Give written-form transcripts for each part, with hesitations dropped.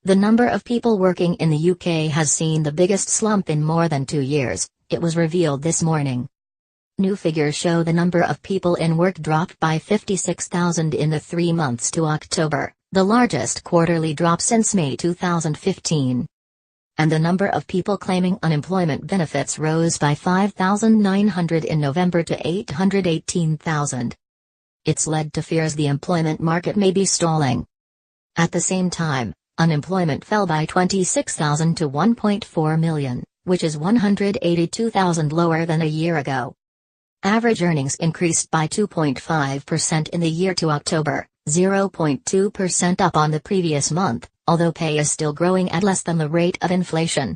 The number of people working in the UK has seen the biggest slump in more than 2 years, it was revealed this morning. New figures show the number of people in work dropped by 56,000 in the 3 months to October, the largest quarterly drop since May 2015. And the number of people claiming unemployment benefits rose by 5,900 in November to 818,000. It's led to fears the employment market may be stalling. At the same time, unemployment fell by 26,000 to 1.4 million, which is 182,000 lower than a year ago. Average earnings increased by 2.5% in the year to October, 0.2% up on the previous month, although pay is still growing at less than the rate of inflation.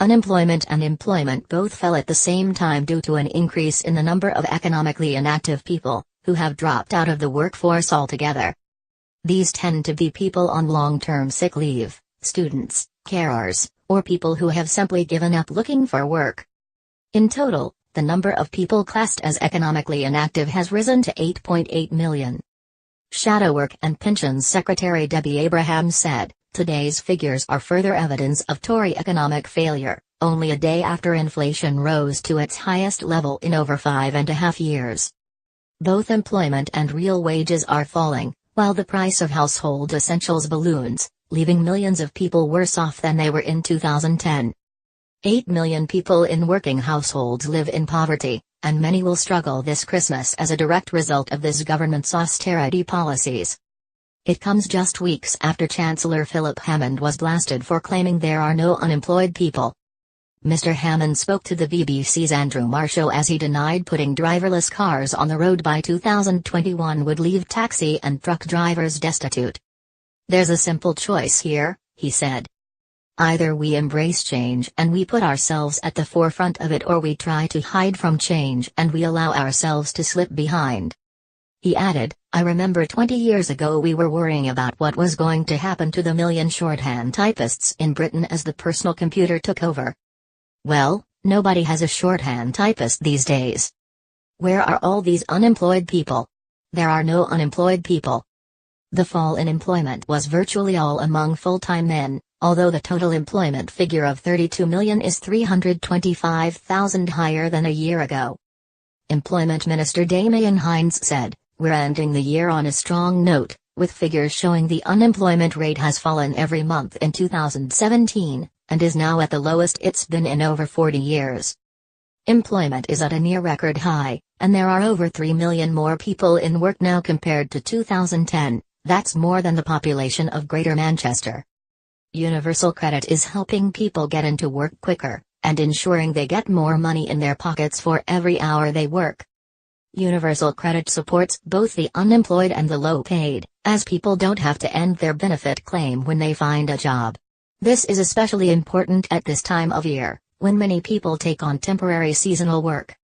Unemployment and employment both fell at the same time due to an increase in the number of economically inactive people, who have dropped out of the workforce altogether. These tend to be people on long-term sick leave, students, carers, or people who have simply given up looking for work. In total, the number of people classed as economically inactive has risen to 8.8 million. Shadow Work and Pensions Secretary Debbie Abraham said, "Today's figures are further evidence of Tory economic failure, only a day after inflation rose to its highest level in over 5.5 years. Both employment and real wages are falling, while the price of household essentials balloons, leaving millions of people worse off than they were in 2010. 8 million people in working households live in poverty, and many will struggle this Christmas as a direct result of this government's austerity policies." It comes just weeks after Chancellor Philip Hammond was blasted for claiming there are no unemployed people. Mr. Hammond spoke to the BBC's Andrew Marr show as he denied putting driverless cars on the road by 2021 would leave taxi and truck drivers destitute. "There's a simple choice here," he said. "Either we embrace change and we put ourselves at the forefront of it, or we try to hide from change and we allow ourselves to slip behind." He added, "I remember 20 years ago we were worrying about what was going to happen to the million shorthand typists in Britain as the personal computer took over. Well, nobody has a shorthand typist these days. Where are all these unemployed people? There are no unemployed people." The fall in employment was virtually all among full-time men, although the total employment figure of 32 million is 325,000 higher than a year ago. Employment Minister Damian Hinds said, "We're ending the year on a strong note, with figures showing the unemployment rate has fallen every month in 2017, and is now at the lowest it's been in over 40 years. Employment is at a near-record high, and there are over 3 million more people in work now compared to 2010, that's more than the population of Greater Manchester. Universal Credit is helping people get into work quicker, and ensuring they get more money in their pockets for every hour they work. Universal Credit supports both the unemployed and the low-paid, as people don't have to end their benefit claim when they find a job. This is especially important at this time of year, when many people take on temporary seasonal work.